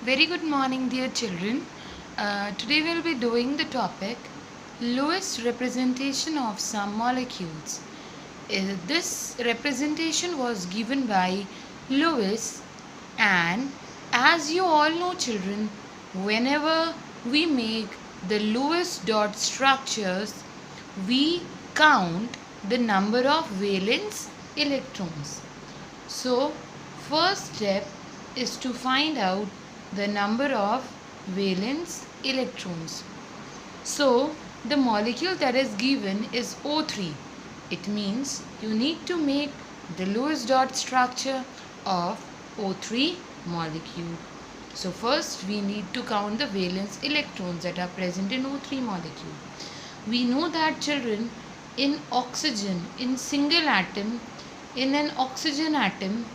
Very good morning, dear children. Today we'll be doing the topic Lewis representation of some molecules. This representation was given by Lewis, and as you all know, children, whenever we make the Lewis dot structures, we count the number of valence electrons. So, first step is to find out the number of valence electrons. So, the molecule that is given is O3. It means you need to make the Lewis dot structure of O3 molecule. So, first we need to count the valence electrons that are present in O3 molecule. We know that, children, in oxygen, in single atom, in an oxygen atom,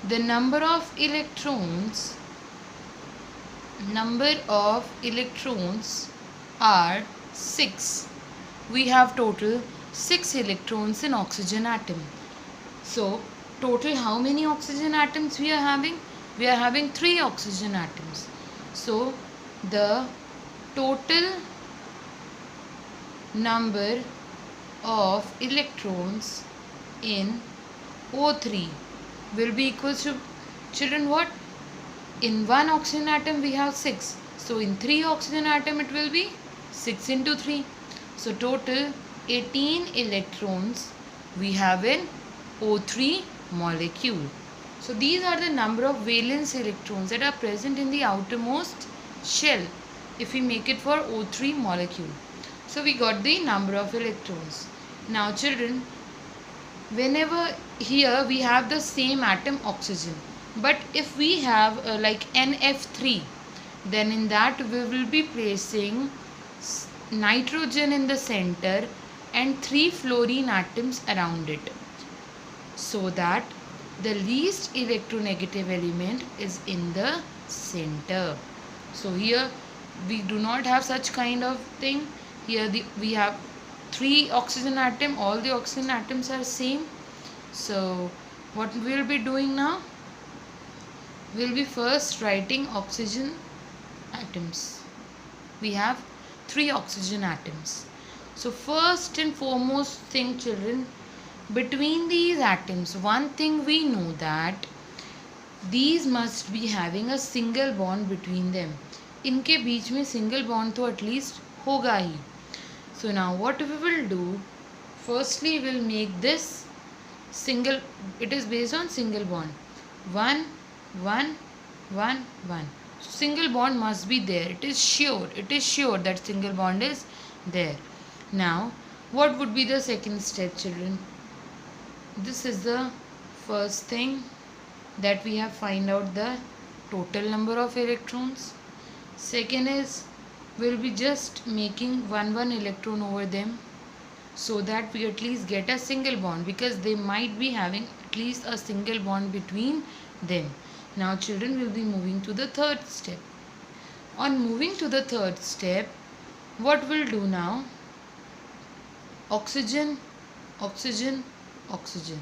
the number of electrons are 6. We have total 6 electrons in oxygen atom. So total how many oxygen atoms we are having? We are having 3 oxygen atoms. So the total number of electrons in O3 will be equal to, children, what? In one oxygen atom we have 6. So in 3 oxygen atom it will be 6 into 3. So total 18 electrons we have in O3 molecule. So these are the number of valence electrons that are present in the outermost shell if we make it for O3 molecule. So we got the number of electrons. Now children, whenever here we have the same atom oxygen, but if we have like NF3, then in that we will be placing nitrogen in the center and 3 fluorine atoms around it, so that the least electronegative element is in the center. So here we do not have such kind of thing. Here we have 3 oxygen atom, all the oxygen atoms are same. So what we will be doing now? We will be first writing oxygen atoms. We have 3 oxygen atoms. So first and foremost thing, children, between these atoms, one thing we know that these must be having a single bond between them. इनके बीच में single bond तो at least होगा ही. So now what we will do, firstly we will make this single, it is based on single bond, 1 1 1 1. So single bond must be there. It is sure that single bond is there. Now what would be the second step, children? This is the first thing that we have find out the total number of electrons. Second is we'll be just making one electron over them, so that we at least get a single bond, because they might be having at least a single bond between them. Now children, will be moving to the third step. On moving to the third step, what we'll do now? Oxygen, oxygen, oxygen.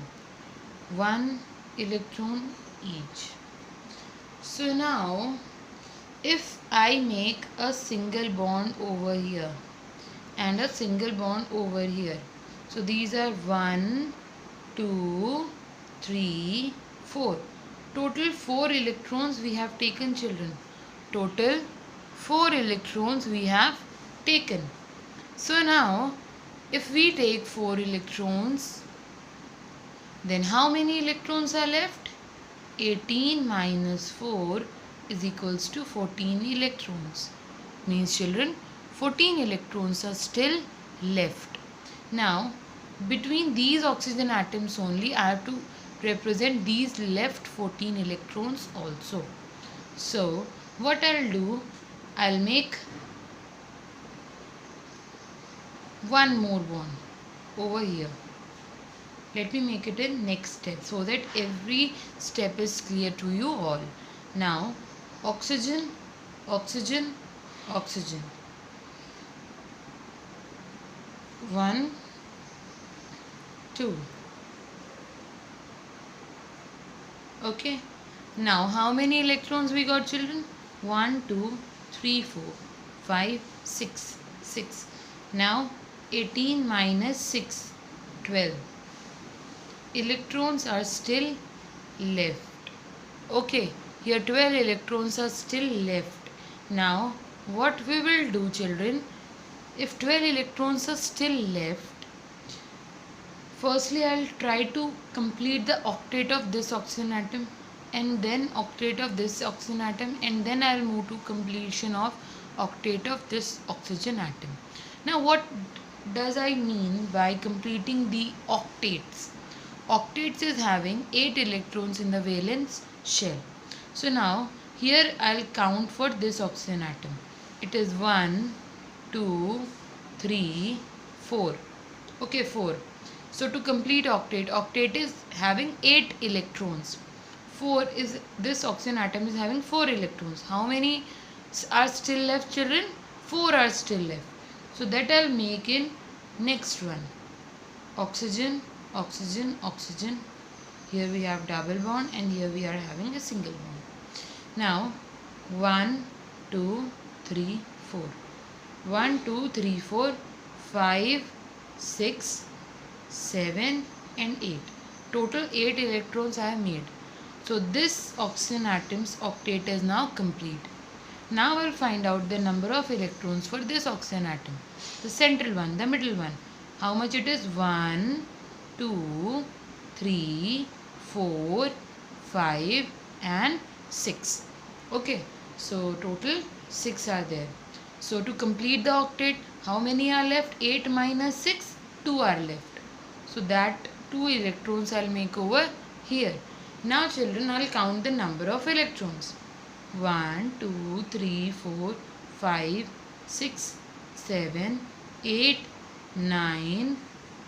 1 electron each. So now if I make a single bond over here and a single bond over here, so these are 1 2 3 4. Total 4 electrons we have taken, children. Total 4 electrons we have taken. So now if we take 4 electrons, then how many electrons are left? 18 minus 4 is equals to 14 electrons. Means, children, 14 electrons are still left. Now between these oxygen atoms only I have to represent these left 14 electrons also. So what I'll do, I'll make one more bond over here. Let me make it in next step so that every step is clear to you all. Now oxygen, oxygen, oxygen. 1 2. Okay. Now how many electrons we got, children? 1, 2, 3, 4, 5, 6, 6. Now 18 minus 6, 12. Electrons are still left. Okay, here 12 electrons are still left. Now what we will do, children, if 12 electrons are still left, firstly I'll try to complete the octet of this oxygen atom, and then octet of this oxygen atom, and then I'll move to completion of octet of this oxygen atom. Now what does I mean by completing the octets? Octets is having 8 electrons in the valence shell. So now here I'll count for this oxygen atom. It is 1, 2, 3, 4. Okay, 4. So to complete octet, octet is having 8 electrons. 4 is, this oxygen atom is having 4 electrons. How many are still left, children? 4 are still left. So that I'll make in next one. Oxygen, oxygen, oxygen. Here we have double bond, and here we are having a single bond. Now 1, 2, 3, 4. 1, 2, 3, 4, 5, 6, 7 and 8. Total 8 electrons I have made. So this oxygen atom's octet is now complete. Now we'll find out the number of electrons for this oxygen atom. The central one, the middle one. How much it is? 1, 2, 3, 4, 5 and 6. Okay. So total 6 are there. So to complete the octet, how many are left? 8 minus 6, 2 are left. So that 2 electrons I'll make over here. Now children, I'll count the number of electrons. 1, 2, 3, 4, 5, 6, 7, 8, 9,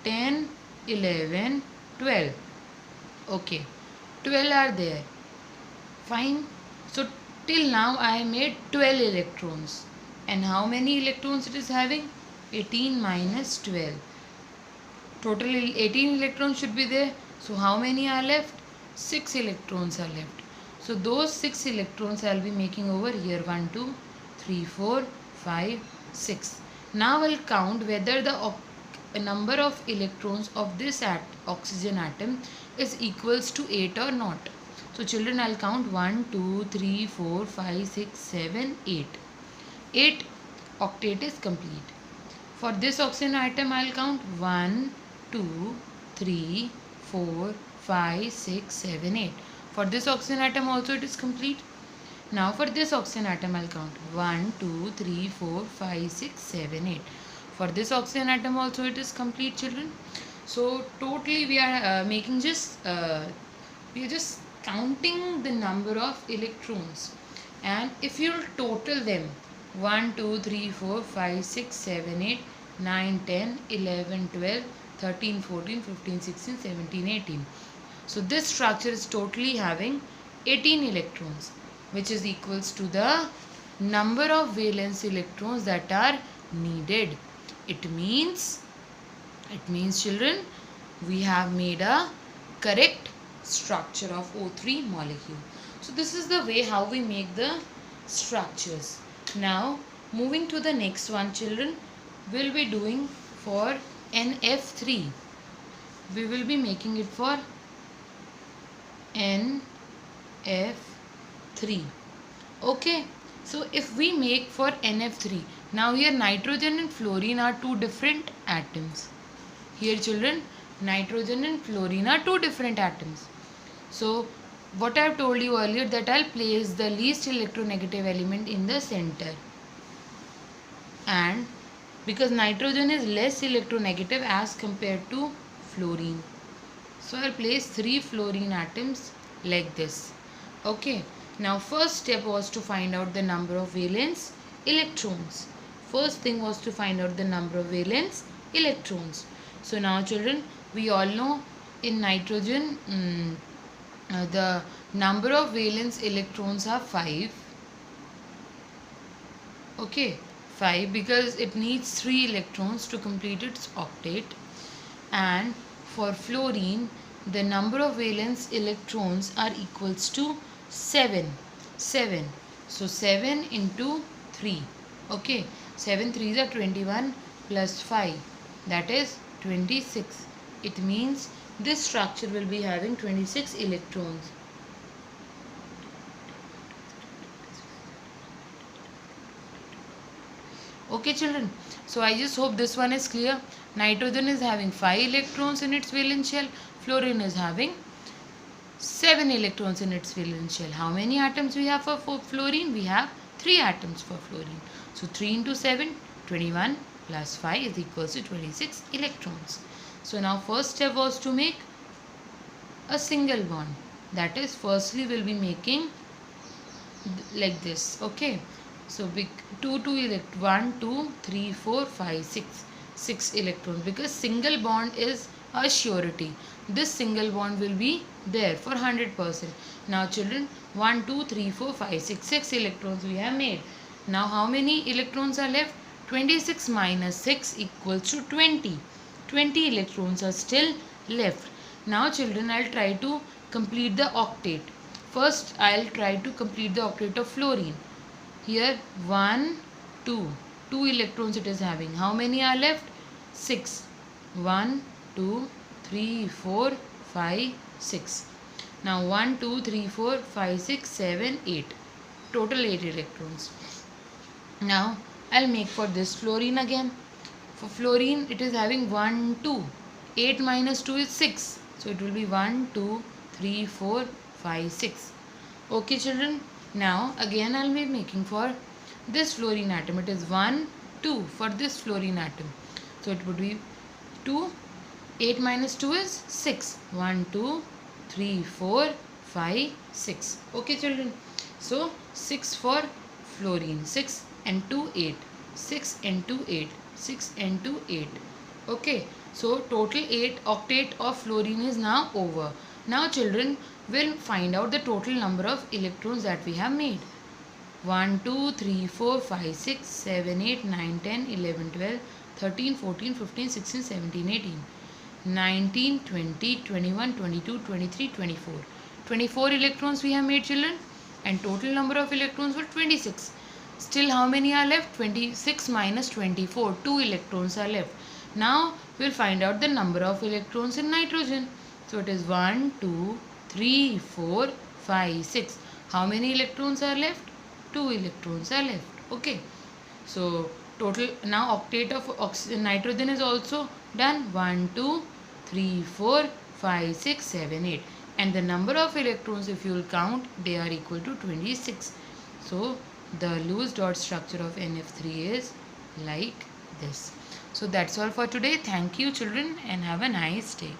10, 11, 12. Okay, 12 are there. Fine. So till now I made 12 electrons. And how many electrons it is having? 18 minus 12. Total 18 electrons should be there. So how many are left? 6 electrons are left. So those 6 electrons I will be making over here. 1, 2, 3, 4, 5, 6. Now I will count whether the number of electrons of this oxygen atom is equals to 8 or not. So children, I will count 1, 2, 3, 4, 5, 6, 7, 8. 8 octet is complete. For this oxygen atom, I will count 1, 2, 3, 4, 5, 6, 7, 8. For this oxygen atom also it is complete. Now for this oxygen atom I will count 1, 2, 3, 4, 5, 6, 7, 8. For this oxygen atom also it is complete, children. So totally we are we are just counting the number of electrons, and if you total them 1, 2, 3, 4, 5, 6, 7, 8, 9, 10, 11, 12, 13, 14, 15, 16, 17, 18. So this structure is totally having 18 electrons, which is equals to the number of valence electrons that are needed. It means children, we have made a correct structure of O3 molecule. So this is the way how we make the structures. Now moving to the next one, children, we'll be doing for NF3. We will be making it for NF3. Okay, so if we make for NF3, now here nitrogen and fluorine are two different atoms. Here children, nitrogen and fluorine are two different atoms. So what I have told you earlier, that I'll place the least electronegative element in the center. And because nitrogen is less electronegative as compared to fluorine, so I'll place 3 fluorine atoms like this. Okay. Now first step was to find out the number of valence electrons. First thing was to find out the number of valence electrons. So now children, we all know in nitrogen the number of valence electrons are 5. Okay, 5, because it needs 3 electrons to complete its octet. And for fluorine, the number of valence electrons are equals to 7. So 7 into 3. Okay, 7 3s are 21 plus 5. That is 26. It means this structure will be having 26 electrons. Okay children, so I just hope this one is clear. Nitrogen is having 5 electrons in its valence shell. Fluorine is having 7 electrons in its valence shell. How many atoms we have for fluorine? We have 3 atoms for fluorine. So 3 into 7, 21 plus 5 is equals to 26 electrons. So now first step was to make a single bond. That is, firstly we'll be making like this. Okay. So big 1, 2, 3, 4, 5, 6. 6 electrons, because single bond is a surety. This single bond will be there for 100%. Now children, 1, 2, 3, 4, 5, 6. 6 electrons we have made. Now how many electrons are left? 26 minus 6 equals to 20. 20 electrons are still left. Now children, I'll try to complete the octet. First, I'll try to complete the octet of fluorine. Here 1, 2. 2 electrons it is having. How many are left? 6. 1, 2, 3, 4, 5, 6. Now 1, 2, 3, 4, 5, 6, 7, 8. Total 8 electrons. Now I'll make for this fluorine again. For fluorine it is having 1, 2. 8 minus 2 is 6. So it will be 1, 2, 3, 4, 5, 6. Okay children. Now again I'll be making for this fluorine atom. It is 1, 2 for this fluorine atom. So it would be 2. 8 minus 2 is 6. 1, 2, 3, 4, 5, 6. Okay children. So 6 for fluorine. 6 and 2, 8. 6 and 2, 8. 6 and 2, 8. Okay. So total 8 octet of fluorine is now over. Now children, we'll find out the total number of electrons that we have made. 1, 2, 3, 4, 5, 6, 7, 8, 9, 10, 11, 12, 13, 14, 15, 16, 17, 18, 19, 20, 21, 22, 23, 24. 24 electrons we have made children, and total number of electrons were 26. Still how many are left? 26 minus 24. 2 electrons are left. Now we'll find out the number of electrons in nitrogen. So it is 1, 2, 3, 4, 5, 6. How many electrons are left? 2 electrons are left. Okay. So total now octet of nitrogen is also done. 1, 2, 3, 4, 5, 6, 7, 8. And the number of electrons, if you will count, they are equal to 26. So the Lewis dot structure of NF3 is like this. So that's all for today. Thank you children, and have a nice day.